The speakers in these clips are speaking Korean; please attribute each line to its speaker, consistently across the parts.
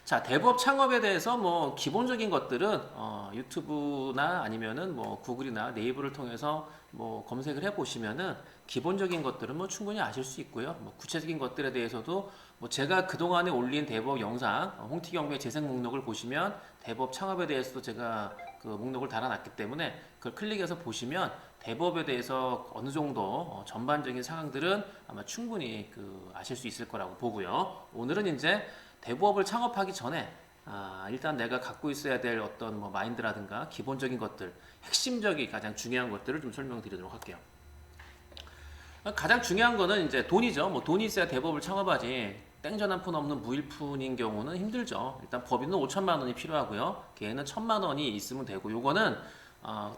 Speaker 1: 자, 대부업 창업에 대해서 뭐 기본적인 것들은 유튜브나 아니면은 뭐 구글이나 네이버를 통해서 뭐 검색을 해 보시면은 기본적인 것들은 뭐 충분히 아실 수 있고요. 뭐 구체적인 것들에 대해서도 뭐 제가 그동안에 올린 대부업 영상, 홍티경매 재생 목록을 보시면 대부업 창업에 대해서도 제가 그 목록을 달아놨기 때문에 그걸 클릭해서 보시면 대부업에 대해서 어느 정도 전반적인 상황들은 아마 충분히 그 아실 수 있을 거라고 보고요. 오늘은 이제 대부업을 창업하기 전에 일단 내가 갖고 있어야 될 어떤 뭐 마인드라든가 기본적인 것들, 핵심적인 가장 중요한 것들을 좀 설명드리도록 할게요. 가장 중요한 거는 이제 돈이죠. 뭐 돈이 있어야 대부업을 창업하지. 땡전 한 푼 없는 무일푼인 경우는 힘들죠. 일단 법인은 5천만 원이 필요하고요. 개인은 1천만 원이 있으면 되고, 요거는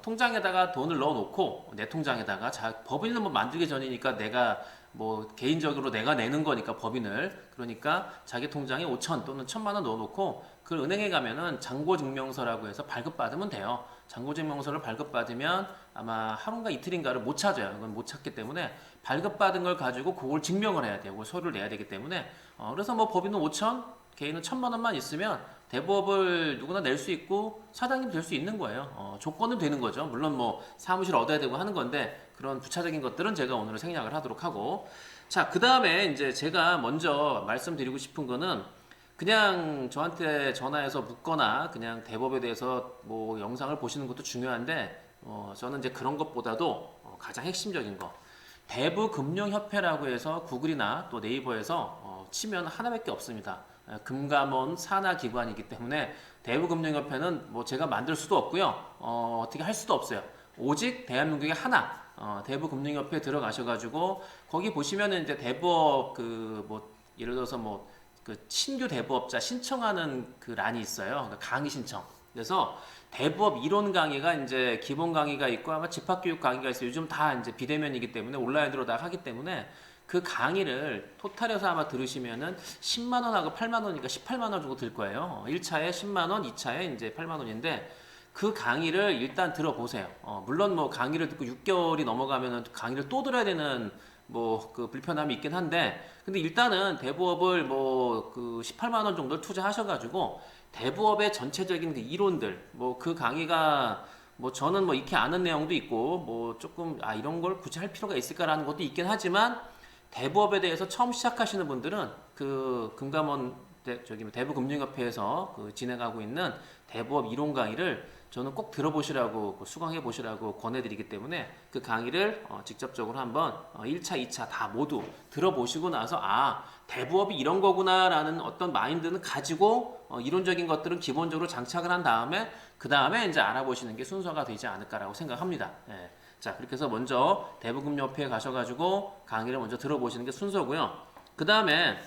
Speaker 1: 통장에다가 돈을 넣어놓고 내 통장에다가 법인은 뭐 만들기 전이니까 내가 뭐 개인적으로 내가 내는 거니까 법인을, 그러니까 자기 통장에 5천 또는 1천만 원 넣어놓고 그 은행에 가면은 잔고증명서라고 해서 발급받으면 돼요. 잔고증명서를 발급받으면 아마 하루인가 이틀인가를 못 찾아요. 그건 못 찾기 때문에 발급받은 걸 가지고 그걸 증명을 해야 돼요. 그걸 서류를 내야 되기 때문에 그래서 뭐 법인은 5천, 개인은 1천만 원만 있으면 대부업을 누구나 낼 수 있고 사장님 될 수 있는 거예요. 조건은 되는 거죠. 물론 뭐 사무실 얻어야 되고 하는 건데 그런 부차적인 것들은 제가 오늘 생략을 하도록 하고, 자, 그 다음에 이제 제가 먼저 말씀드리고 싶은 거는 그냥 저한테 전화해서 묻거나 그냥 대법에 대해서 뭐 영상을 보시는 것도 중요한데 저는 이제 그런 것보다도 가장 핵심적인 거, 대부금융협회라고 해서 구글이나 또 네이버에서 치면 하나밖에 없습니다. 금감원 산하 기관이기 때문에 대부금융협회는 뭐 제가 만들 수도 없고요. 어떻게 할 수도 없어요. 오직 대한민국에 하나 대부금융협회 들어가셔가지고 거기 보시면은 이제 대부업 그 뭐 예를 들어서 뭐 그 신규 대부업자 신청하는 그 란이 있어요. 그러니까 강의 신청. 그래서 대부업 이론 강의가 이제 기본 강의가 있고 아마 집합교육 강의가 있어요. 요즘 다 이제 비대면이기 때문에 온라인으로 다 하기 때문에 그 강의를 토탈해서 아마 들으시면은 10만 원하고 8만 원이니까 18만 원 정도 들 거예요. 1차에 10만 원, 2차에 이제 8만 원인데 그 강의를 일단 들어보세요. 물론 뭐 강의를 듣고 6개월이 넘어가면은 강의를 또 들어야 되는 뭐 그 불편함이 있긴 한데, 근데 일단은 대부업을 뭐 그 18만 원 정도 투자하셔가지고 대부업의 전체적인 그 이론들, 뭐 그 강의가 뭐 저는 뭐 익히 아는 내용도 있고 뭐 조금 이런 걸 굳이 할 필요가 있을까라는 것도 있긴 하지만, 대부업에 대해서 처음 시작하시는 분들은 그 금감원 저기 뭐 대부금융협회에서 그 진행하고 있는 대부업 이론 강의를 저는 꼭 들어보시라고 수강해 보시라고 권해드리기 때문에 그 강의를 직접적으로 한번 1차, 2차 다 모두 들어보시고 나서 대부업이 이런 거구나라는 어떤 마인드는 가지고 이론적인 것들은 기본적으로 장착을 한 다음에 그 다음에 이제 알아보시는 게 순서가 되지 않을까라고 생각합니다. 예. 자, 그렇게 해서 먼저 대부금협회에 가셔가지고 강의를 먼저 들어보시는 게 순서고요. 그 다음에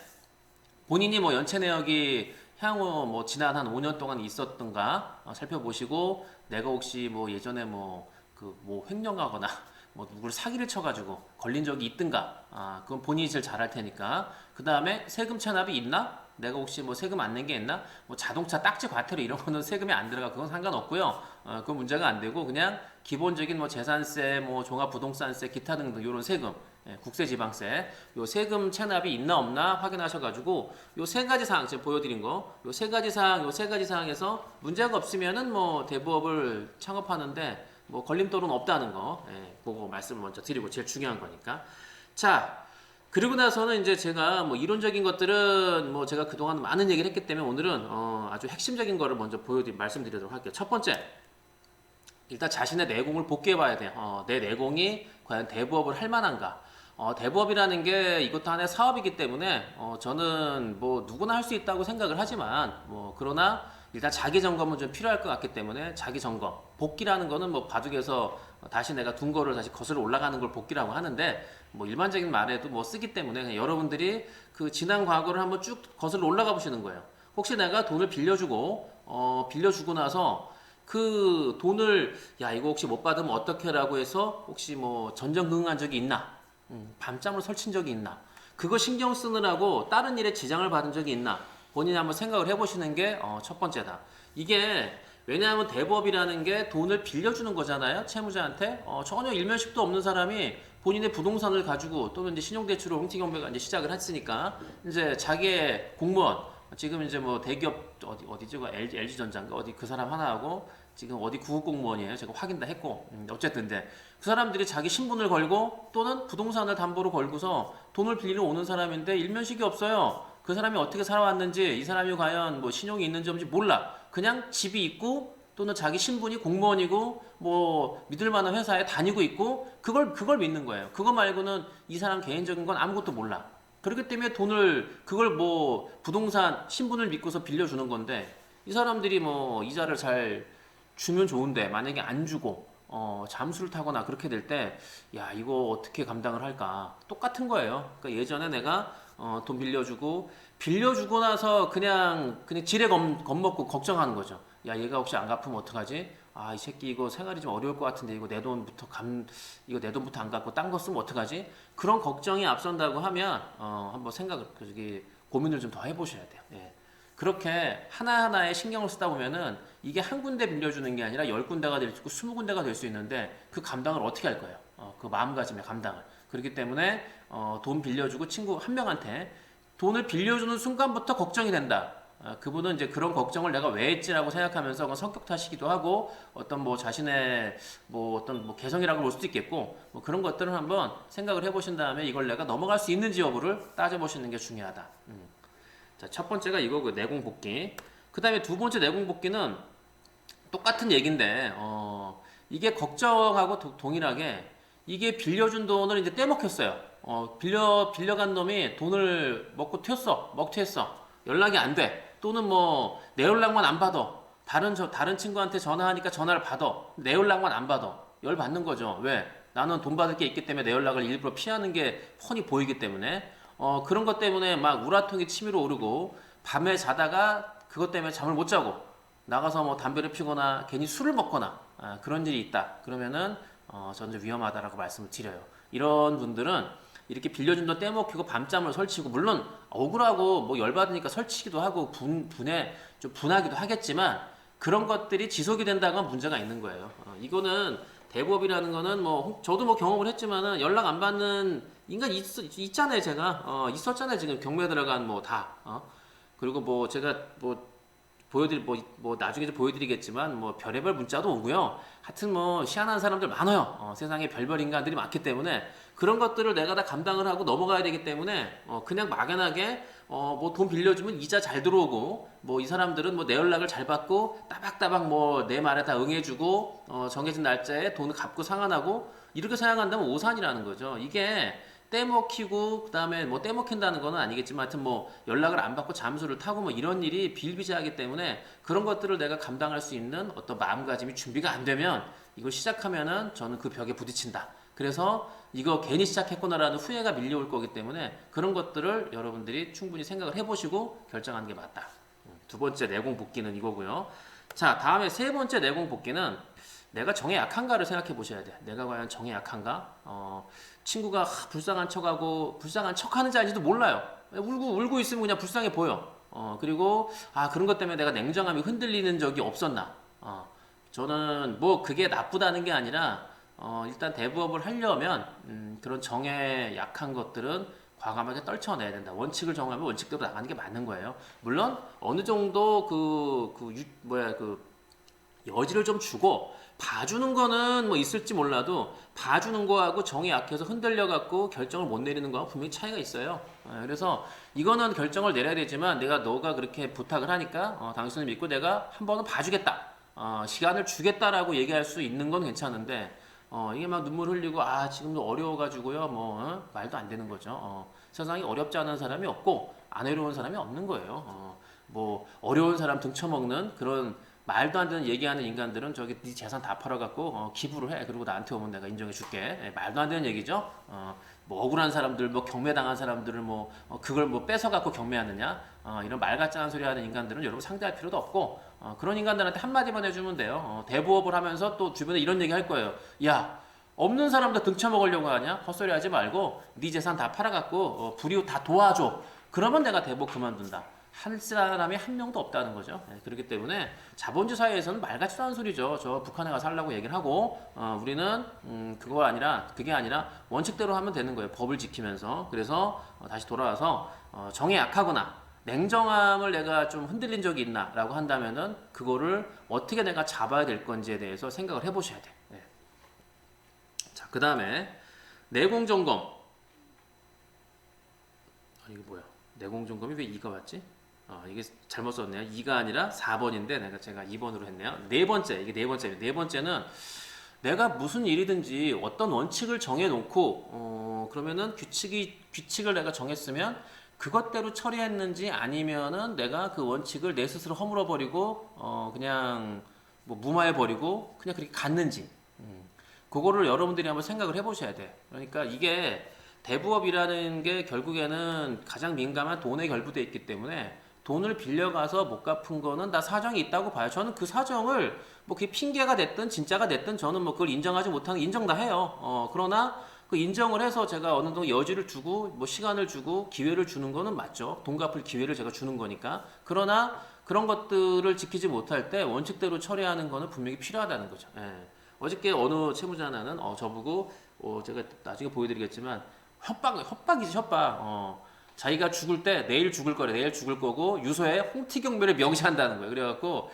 Speaker 1: 본인이 뭐 연체 내역이 향후 뭐 지난 한 5년 동안 있었던가 살펴보시고, 내가 혹시 뭐 예전에 뭐 뭐 횡령하거나 뭐 누구를 사기를 쳐가지고 걸린 적이 있든가, 그건 본인이 제일 잘 할 테니까. 그 다음에 세금 체납이 있나? 내가 혹시 뭐 세금 안 낸 게 있나? 뭐 자동차 딱지 과태료 이런 거는 세금이 안 들어가. 그건 상관없고요. 그건 문제가 안 되고 그냥 기본적인 뭐 재산세, 뭐 종합부동산세, 기타 등등 이런 세금, 국세, 지방세, 요 세금 체납이 있나 없나 확인하셔가지고 요 세 가지 사항 지금 보여드린 거, 요 세 가지 사항, 요 세 가지 사항에서 문제가 없으면은 뭐 대부업을 창업하는데 뭐 걸림돌은 없다는 거, 그거 말씀을 먼저 드리고 제일 중요한 거니까. 자, 그리고 나서는 이제 제가 뭐 이론적인 것들은 뭐 제가 그동안 많은 얘기를 했기 때문에 오늘은 아주 핵심적인 거를 먼저 말씀드리도록 할게요. 첫 번째, 일단 자신의 내공을 복귀해 봐야 돼요. 내 내공이 과연 대부업을 할 만한가. 대부업이라는 게 이것도 하나의 사업이기 때문에 저는 뭐 누구나 할 수 있다고 생각을 하지만, 뭐 그러나 일단 자기 점검은 좀 필요할 것 같기 때문에 자기 점검, 복귀라는 거는 뭐 바둑에서 다시 내가 둔 거를 다시 거슬러 올라가는 걸 복귀라고 하는데, 뭐 일반적인 말에도 뭐 쓰기 때문에 그냥 여러분들이 그 지난 과거를 한번 쭉 거슬러 올라가 보시는 거예요. 혹시 내가 돈을 빌려주고 나서 그 돈을 이거 혹시 못 받으면 어떻게 라고 해서 혹시 뭐 전전긍긍한 적이 있나? 밤잠을 설친 적이 있나? 그거 신경 쓰느라고 다른 일에 지장을 받은 적이 있나? 본인이 한번 생각을 해보시는 게 첫 번째다. 이게 왜냐하면 대부업이라는 게 돈을 빌려주는 거잖아요. 채무자한테. 전혀 일면식도 없는 사람이 본인의 부동산을 가지고 또는 이제 신용대출을 홍티경배가 이제 시작을 했으니까 이제 자기의 공무원, 지금 이제 뭐 대기업 어디죠? 그 LG전자인가 어디 그 사람 하나하고 지금 어디 구급 공무원이에요. 제가 확인 다 했고 어쨌든 근데 그 사람들이 자기 신분을 걸고 또는 부동산을 담보로 걸고서 돈을 빌리러 오는 사람인데 일면식이 없어요. 그 사람이 어떻게 살아왔는지 이 사람이 과연 뭐 신용이 있는지 없는지 몰라. 그냥 집이 있고 또는 자기 신분이 공무원이고 뭐 믿을 만한 회사에 다니고 있고 그걸 믿는 거예요. 그거 말고는 이 사람 개인적인 건 아무것도 몰라. 그렇기 때문에 돈을 그걸 뭐 부동산 신분을 믿고서 빌려주는 건데 이 사람들이 뭐 이자를 잘 주면 좋은데 만약에 안 주고 잠수를 타거나 그렇게 될 때 야 이거 어떻게 감당을 할까 똑같은 거예요. 그러니까 예전에 내가 돈 빌려주고 나서 그냥 지레 겁먹고 걱정하는 거죠. 야 얘가 혹시 안 갚으면 어떡하지? 아 이 새끼 이거 생활이 좀 어려울 것 같은데 이거 이거 내 돈부터 안 갚고 딴 거 쓰면 어떡하지? 그런 걱정이 앞선다고 하면 한번 생각을 저기 고민을 좀 더 해보셔야 돼요. 예. 그렇게 하나하나에 신경을 쓰다 보면은 이게 한 군데 빌려주는 게 아니라 10군데가 될 수 있고 20군데가 될 수 있는데 그 감당을 어떻게 할 거예요? 그 마음가짐의 감당을. 그렇기 때문에 돈 빌려주고 친구 한 명한테 돈을 빌려주는 순간부터 걱정이 된다. 그분은 이제 그런 걱정을 내가 왜 했지라고 생각하면서 그건 성격 탓이기도 하고 어떤 뭐 자신의 뭐 어떤 뭐 개성이라고 볼 수도 있겠고 뭐 그런 것들은 한번 생각을 해보신 다음에 이걸 내가 넘어갈 수 있는지 여부를 따져보시는 게 중요하다. 자, 첫 번째가 이거고 내공 복귀. 그 다음에 두 번째 내공 복귀는 똑같은 얘기인데 이게 걱정하고 동일하게 이게 빌려준 돈을 이제 떼먹혔어요. 빌려간 놈이 돈을 먹고 튀었어. 먹튀했어. 연락이 안 돼. 또는 뭐 내 연락만 안 받아. 다른 친구한테 전화하니까 전화를 받아. 내 연락만 안 받아. 열 받는 거죠. 왜? 나는 돈 받을 게 있기 때문에 내 연락을 일부러 피하는 게 뻔히 보이기 때문에 그런 것 때문에 막 우라통이 치밀어 오르고 밤에 자다가 그것 때문에 잠을 못 자고 나가서 뭐 담배를 피거나 괜히 술을 먹거나 그런 일이 있다. 그러면은 저는 위험하다라고 말씀을 드려요. 이런 분들은 이렇게 빌려준 돈 떼먹히고 밤잠을 설치고 물론 억울하고 뭐 열받으니까 설치기도 하고 분해 좀 분하기도 하겠지만 그런 것들이 지속이 된다는 건 문제가 있는 거예요. 이거는 대법이라는 거는 뭐 저도 뭐 경험을 했지만은 연락 안 받는 인간 있잖아요. 제가 있었잖아요. 지금 경매 들어간 뭐 다. 그리고 뭐 제가 뭐 나중에 좀 보여드리겠지만 뭐 별의별 문자도 오고요. 하여튼 뭐 희한한 사람들 많아요. 세상에 별별 인간들이 많기 때문에 그런 것들을 내가 다 감당을 하고 넘어가야 되기 때문에 그냥 막연하게 뭐 돈 빌려주면 이자 잘 들어오고 뭐 이 사람들은 뭐 내 연락을 잘 받고 따박따박 뭐 내 말에 다 응해주고 정해진 날짜에 돈을 갚고 상환하고 이렇게 생각한다면 오산이라는 거죠. 이게 떼먹히고 그다음에 뭐 떼먹힌다는 거는 아니겠지만 하여튼 뭐 연락을 안 받고 잠수를 타고 뭐 이런 일이 비일비재하기 때문에 그런 것들을 내가 감당할 수 있는 어떤 마음가짐이 준비가 안 되면 이걸 시작하면은 저는 그 벽에 부딪힌다. 그래서 이거 괜히 시작했구나라는 후회가 밀려올 거기 때문에 그런 것들을 여러분들이 충분히 생각을 해보시고 결정하는 게 맞다. 두 번째 내공 복귀는 이거고요. 자, 다음에 세 번째 내공 복귀는 내가 정에 약한가를 생각해 보셔야 돼. 내가 과연 정에 약한가? 친구가 불쌍한 척하고 불쌍한 척하는지 아닌지도 몰라요. 울고 있으면 그냥 불쌍해 보여. 그리고 그런 것 때문에 내가 냉정함이 흔들리는 적이 없었나? 저는 뭐 그게 나쁘다는 게 아니라 일단 대부업을 하려면 그런 정에 약한 것들은 과감하게 떨쳐내야 된다. 원칙을 정하면 원칙대로 나가는 게 맞는 거예요. 물론 어느 정도 여지를 좀 주고 봐주는 거는 뭐 있을지 몰라도 봐주는 거하고 정이 약해서 흔들려 갖고 결정을 못 내리는 거하고 분명히 차이가 있어요. 그래서 이거는 결정을 내려야 되지만 너가 그렇게 부탁을 하니까 당신을 믿고 내가 한 번은 봐주겠다. 시간을 주겠다라고 얘기할 수 있는 건 괜찮은데 이게 막 눈물 흘리고 지금도 어려워가지고요 말도 안 되는 거죠. 세상에 어렵지 않은 사람이 없고 안 어려운 사람이 없는 거예요. 뭐 어려운 사람 등쳐먹는 그런 말도 안 되는 얘기하는 인간들은 저기 네 재산 다 팔아갖고 기부를 해. 그리고 나한테 오면 내가 인정해줄게. 말도 안 되는 얘기죠. 뭐 억울한 사람들, 뭐 경매당한 사람들을 그걸 뺏어갖고 경매하느냐. 이런 말 같지 않은 소리 하는 인간들은 여러분 상대할 필요도 없고 그런 인간들한테 한마디만 해주면 돼요. 대부업을 하면서 또 주변에 이런 얘기 할 거예요. 야, 없는 사람도 등쳐먹으려고 하냐? 헛소리 하지 말고 네 재산 다 팔아갖고 불이웃 다 도와줘. 그러면 내가 대부업 그만둔다. 할 사람이 한 명도 없다는 거죠. 그렇기 때문에 자본주의 사회에서는 말 같지도 않은 소리죠. 저 북한에 가서 하려고 얘기를 하고 우리는 그게 아니라 원칙대로 하면 되는 거예요. 법을 지키면서. 그래서 다시 돌아와서 정에 약하거나 냉정함을 내가 좀 흔들린 적이 있나라고 한다면은 그거를 어떻게 내가 잡아야 될 건지에 대해서 생각을 해보셔야 돼. 네. 자, 그 다음에 내공 점검. 이게 뭐야? 내공 점검이 왜 2가 왔지? 이게 잘못 썼네요. 2가 아니라 4번인데 제가 2번으로 했네요. 네 번째, 이게 네 번째예요. 네 번째는 내가 무슨 일이든지 어떤 원칙을 정해놓고 그러면은 규칙을 내가 정했으면 그것대로 처리했는지 아니면은 내가 그 원칙을 내 스스로 허물어 버리고 그냥 뭐 무마해 버리고 그냥 그렇게 갔는지 그거를 여러분들이 한번 생각을 해보셔야 돼. 그러니까 이게 대부업이라는 게 결국에는 가장 민감한 돈에 결부돼 있기 때문에 돈을 빌려가서 못 갚은 거는 다 사정이 있다고 봐요. 저는 그 사정을 뭐 그게 핑계가 됐든 진짜가 됐든 저는 뭐 그걸 인정하지 못하는 인정 다 해요. 그러나 그 인정을 해서 제가 어느 정도 여지를 주고 뭐 시간을 주고 기회를 주는 거는 맞죠. 돈 갚을 기회를 제가 주는 거니까. 그러나 그런 것들을 지키지 못할 때 원칙대로 처리하는 거는 분명히 필요하다는 거죠. 예. 어저께 어느 채무자 하나는 저보고 제가 나중에 보여드리겠지만 협박이지 협박. 자기가 죽을 때 내일 죽을 거래. 내일 죽을 거고 유서에 홍티경멸을 명시한다는 거예요. 그래갖고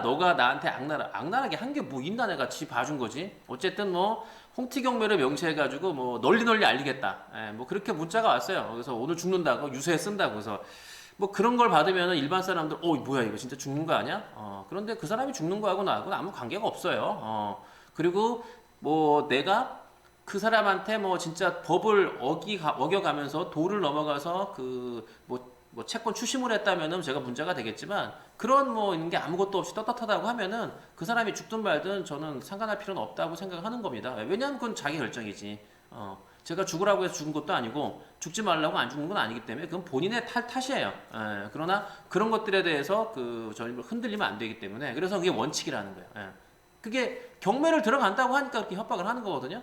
Speaker 1: 너가 나한테 악랄하게 한 게 뭐 있나 내가 지 봐준 거지. 어쨌든 뭐 홍티경멸을 명시해가지고 뭐 널리 알리겠다. 뭐 그렇게 문자가 왔어요. 그래서 오늘 죽는다고 유서에 쓴다고. 그래서 뭐 그런 걸 받으면 일반 사람들 뭐야 이거 진짜 죽는 거 아니야? 그런데 그 사람이 죽는 거하고 나하고는 아무 관계가 없어요. 그리고 뭐 내가 그 사람한테 뭐 진짜 법을 어겨가면서 도를 넘어가서 뭐 채권 추심을 했다면은 제가 문제가 되겠지만 그런 뭐 있는 게 아무것도 없이 떳떳하다고 하면은 그 사람이 죽든 말든 저는 상관할 필요는 없다고 생각하는 겁니다. 왜냐하면 그건 자기 결정이지. 제가 죽으라고 해서 죽은 것도 아니고 죽지 말라고 안 죽는 건 아니기 때문에 그건 본인의 탓이에요. 그러나 그런 것들에 대해서 저희를 흔들리면 안 되기 때문에 그래서 그게 원칙이라는 거예요. 그게 경매를 들어간다고 하니까 그렇게 협박을 하는 거거든요.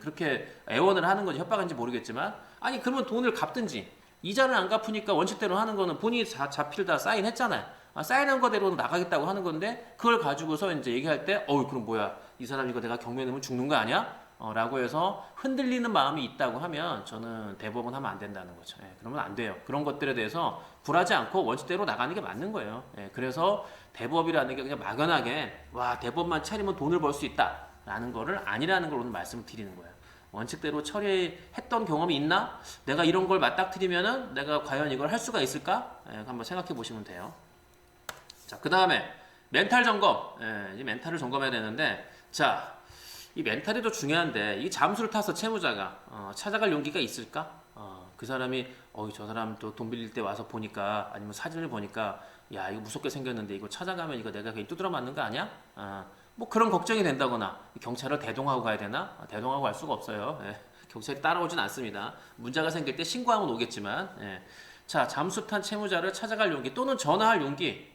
Speaker 1: 그렇게 애원을 하는 건지 협박인지 모르겠지만 아니 그러면 돈을 갚든지 이자를 안 갚으니까 원칙대로 하는 거는 본인이 자필 다 사인했잖아요. 사인한 거대로 나가겠다고 하는 건데 그걸 가지고서 이제 얘기할 때 그럼 뭐야 이 사람 이거 내가 경매 넣으면 죽는 거 아니야? 라고 해서 흔들리는 마음이 있다고 하면 저는 대법원 하면 안 된다는 거죠. 그러면 안 돼요. 그런 것들에 대해서 굴하지 않고 원칙대로 나가는 게 맞는 거예요. 그래서 대법이라는 게 그냥 막연하게 대법만 차리면 돈을 벌 수 있다 라는 거를 아니라는 걸 오늘 말씀을 드리는 거예요. 원칙대로 처리했던 경험이 있나? 내가 이런 걸 맞닥뜨리면은 내가 과연 이걸 할 수가 있을까? 한번 생각해 보시면 돼요. 자, 그 다음에 멘탈 점검. 이제 멘탈을 점검해야 되는데 자, 이 멘탈이 더 중요한데 이 잠수를 타서 채무자가 찾아갈 용기가 있을까? 그 사람이 저 사람 또 돈 빌릴 때 와서 보니까 아니면 사진을 보니까 야 이거 무섭게 생겼는데 이거 찾아가면 이거 내가 그냥 두드려 맞는 거 아니야? 뭐 그런 걱정이 된다거나 경찰을 대동하고 가야 되나? 대동하고 갈 수가 없어요. 경찰이 따라오진 않습니다. 문제가 생길 때 신고하면 오겠지만 자 잠수 탄 채무자를 찾아갈 용기 또는 전화할 용기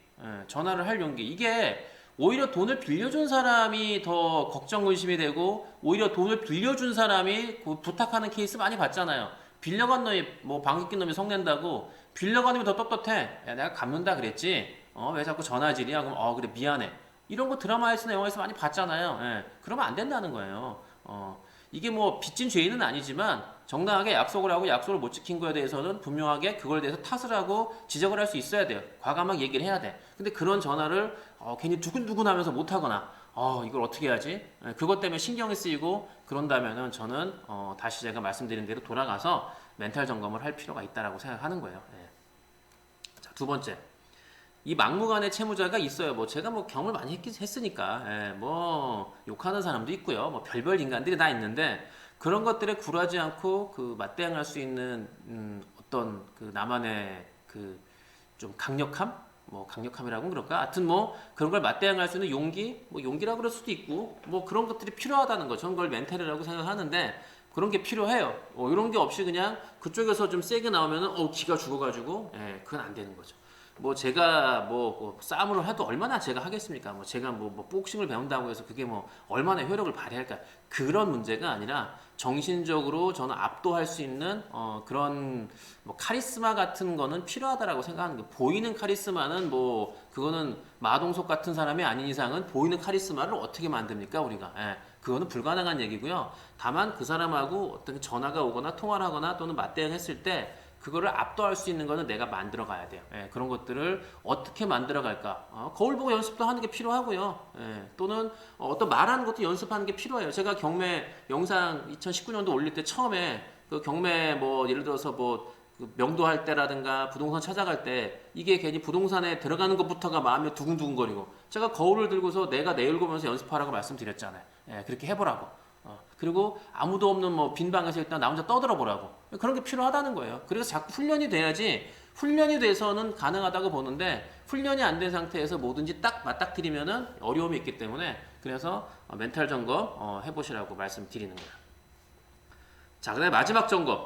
Speaker 1: 전화를 할 용기 이게 오히려 돈을 빌려준 사람이 더 걱정 의심이 되고 오히려 돈을 빌려준 사람이 부탁하는 케이스 많이 봤잖아요. 빌려간 놈이 뭐 방귀 낀 놈이 성낸다고 빌려간 놈이 더 떳떳해. 야 내가 갚는다 그랬지. 왜 자꾸 전화질이야? 그럼 그래 미안해. 이런 거 드라마에서 영화에서 많이 봤잖아요. 그러면 안 된다는 거예요. 이게 뭐 빚진 죄인은 아니지만 정당하게 약속을 하고 약속을 못 지킨 거에 대해서는 분명하게 그걸 대해서 탓을 하고 지적을 할 수 있어야 돼요. 과감하게 얘기를 해야 돼. 근데 그런 전화를 괜히 두근두근 하면서 못 하거나 이걸 어떻게 하지? 그것 때문에 신경이 쓰이고 그런다면은 저는 다시 제가 말씀드린 대로 돌아가서 멘탈 점검을 할 필요가 있다라고 생각하는 거예요. 자, 두 번째. 이 막무가내 채무자가 있어요. 뭐 제가 뭐 경험을 많이 했으니까 뭐 욕하는 사람도 있고요. 뭐 별별 인간들이 다 있는데 그런 것들에 굴하지 않고 맞대응할 수 있는 어떤 나만의 좀 강력함, 뭐 강력함이라고 그럴까? 하여튼 뭐 그런 걸 맞대응할 수 있는 용기, 뭐 용기라고 그럴 수도 있고 뭐 그런 것들이 필요하다는 거. 저는 그걸 멘탈이라고 생각하는데 그런 게 필요해요. 이런 게 없이 그냥 그쪽에서 좀 세게 나오면은 기가 죽어가지고 그건 안 되는 거죠. 뭐 제가 뭐 싸움을 해도 얼마나 제가 하겠습니까? 뭐 제가 뭐 복싱을 배운다고 해서 그게 뭐 얼마나 효력을 발휘할까? 그런 문제가 아니라 정신적으로 저는 압도할 수 있는 그런 뭐 카리스마 같은 거는 필요하다라고 생각하는 거예요. 보이는 카리스마는 뭐 그거는 마동석 같은 사람이 아닌 이상은 보이는 카리스마를 어떻게 만듭니까 우리가? 그거는 불가능한 얘기고요. 다만 그 사람하고 어떤 전화가 오거나 통화를 하거나 또는 맞대응했을 때 그거를 압도할 수 있는 거는 내가 만들어 가야 돼요. 예, 그런 것들을 어떻게 만들어 갈까? 거울 보고 연습도 하는 게 필요하고요. 예, 또는 어떤 말하는 것도 연습하는 게 필요해요. 제가 경매 영상 2019년도 올릴 때 처음에 그 경매 뭐 예를 들어서 그 명도할 때라든가 부동산 찾아갈 때 이게 괜히 부동산에 들어가는 것부터가 마음이 두근두근거리고 제가 거울을 들고서 내가 내 얼굴 보면서 연습하라고 말씀드렸잖아요. 예, 그렇게 해보라고. 그리고 아무도 없는 뭐 빈 방에서 일단 나 혼자 떠들어 보라고. 그런 게 필요하다는 거예요. 그래서 자꾸 훈련이 돼야지 훈련이 돼서는 가능하다고 보는데 훈련이 안 된 상태에서 뭐든지 딱 맞닥뜨리면은 어려움이 있기 때문에 그래서 멘탈 점검 해보시라고 말씀드리는 거예요. 자, 그다음에 마지막 점검.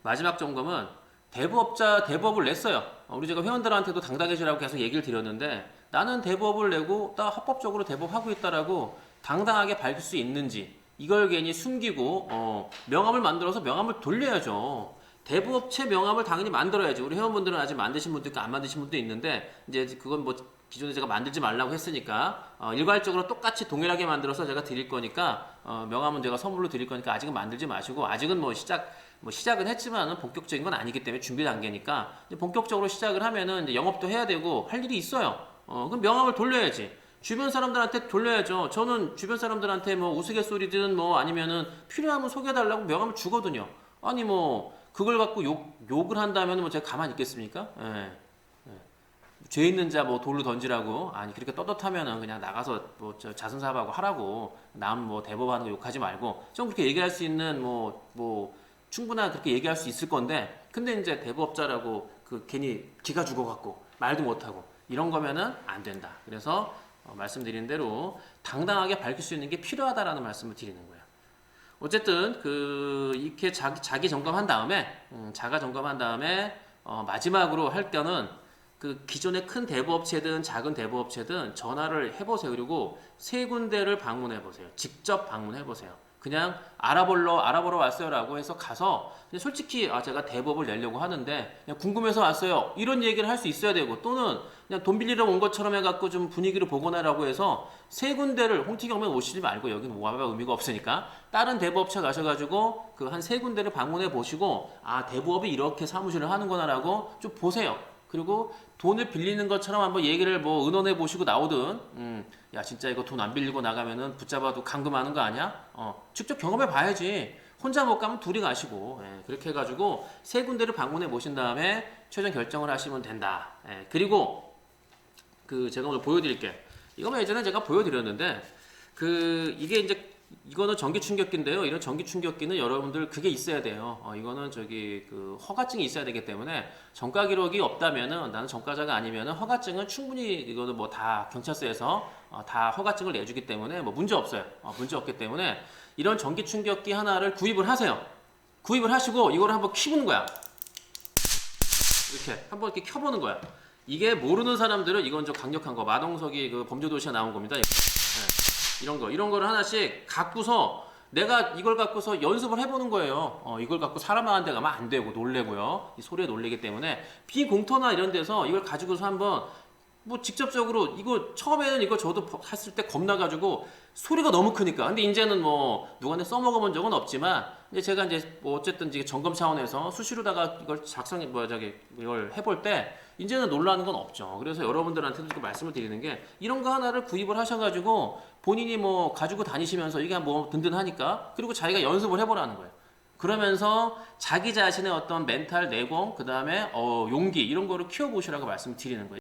Speaker 1: 마지막 점검은 대부업을 냈어요. 우리 제가 회원들한테도 당당해지라고 계속 얘기를 드렸는데 나는 대부업을 내고 나 합법적으로 대부업하고 있다라고 당당하게 밝힐 수 있는지 이걸 괜히 숨기고 명함을 만들어서 명함을 돌려야죠. 대부업체 명함을 당연히 만들어야지. 우리 회원분들은 아직 만드신 분도 있고 안 만드신 분도 있는데 이제 그건 뭐 기존에 제가 만들지 말라고 했으니까 일괄적으로 똑같이 동일하게 만들어서 제가 드릴 거니까 명함은 제가 선물로 드릴 거니까 아직은 만들지 마시고 아직은 시작은 했지만은 본격적인 건 아니기 때문에 준비 단계니까 이제 본격적으로 시작을 하면은 이제 영업도 해야 되고 할 일이 있어요. 그럼 명함을 돌려야지. 주변 사람들한테 돌려야죠. 저는 주변 사람들한테 뭐 우스갯소리든 뭐 아니면은 필요하면 소개해달라고 명함을 주거든요. 아니 뭐 그걸 갖고 욕을 한다면 뭐 제가 가만히 있겠습니까? 예. 죄 있는 자 뭐 돌로 던지라고 아니 그렇게 떳떳하면은 그냥 나가서 뭐 자선사업하고 하라고 남 뭐 대법하는 거 욕하지 말고 좀 그렇게 얘기할 수 있는 뭐 충분한 그렇게 얘기할 수 있을 건데 근데 이제 대부업자라고 그 괜히 기가 죽어갖고 말도 못하고 이런 거면은 안 된다. 그래서 말씀드린 대로 당당하게 밝힐 수 있는 게 필요하다라는 말씀을 드리는 거예요. 어쨌든 이렇게 자기 점검한 다음에 자가 점검한 다음에 마지막으로 할 때는 그 기존의 큰 대부업체든 작은 대부업체든 전화를 해보세요. 그리고 세 군데를 방문해 보세요. 직접 방문해 보세요. 그냥 알아보러 왔어요라고 해서 가서 그냥 솔직히 제가 대부업을 내려고 하는데 그냥 궁금해서 왔어요. 이런 얘기를 할 수 있어야 되고 또는 그냥 돈 빌리러 온 것처럼 해갖고 좀 분위기를 보거나라고 해서 세 군데를 홍티경매 오시지 말고 여기는 와봐야 의미가 없으니까 다른 대부업체 가셔가지고 그 한 세 군데를 방문해 보시고 대부업이 이렇게 사무실을 하는구나라고 좀 보세요. 그리고 돈을 빌리는 것처럼 한번 얘기를 뭐 의논해 보시고 나오든 야 진짜 이거 돈 안 빌리고 나가면은 붙잡아도 감금하는 거 아니야? 직접 경험해 봐야지. 혼자 못 가면 둘이 가시고 그렇게 해가지고 세 군데를 방문해 보신 다음에 최종 결정을 하시면 된다. 그리고 제가 오늘 보여드릴게. 이거는 예전에 제가 보여드렸는데 이게 이제 이거는 전기 충격기인데요. 이런 전기 충격기는 여러분들 그게 있어야 돼요. 이거는 허가증이 있어야 되기 때문에 정가 기록이 없다면은 나는 정가자가 아니면은 허가증은 충분히 이거는 뭐 다 경찰서에서 다 허가증을 내주기 때문에 뭐 문제 없어요. 문제 없기 때문에 이런 전기 충격기 하나를 구입을 하세요. 구입을 하시고 이걸 한번 켜보는 거야. 이렇게 한번 이렇게 켜보는 거야. 이게 모르는 사람들은 이건 좀 강력한 거 마동석이 그 범죄도시에 나온 겁니다. 이런 거를 하나씩 갖고서 내가 이걸 갖고서 연습을 해보는 거예요. 이걸 갖고 사람 하는 데 가면 안 되고 놀래고요. 이 소리에 놀래기 때문에 비공터나 이런 데서 이걸 가지고서 한번 뭐 직접적으로 이거 처음에는 이거 저도 했을 때 겁나가지고 소리가 너무 크니까 근데 이제는 뭐 누구한테 써먹어본 적은 없지만 이제 제가 이제 뭐 어쨌든 이제 점검 차원에서 수시로다가 이걸 이걸 해볼 때 이제는 놀라는 건 없죠. 그래서 여러분들한테도 말씀을 드리는 게 이런 거 하나를 구입을 하셔가지고 본인이 뭐 가지고 다니시면서 이게 뭐 든든하니까 그리고 자기가 연습을 해보라는 거예요. 그러면서 자기 자신의 어떤 멘탈 내공 그 다음에 용기 이런 거를 키워보시라고 말씀드리는 거예요.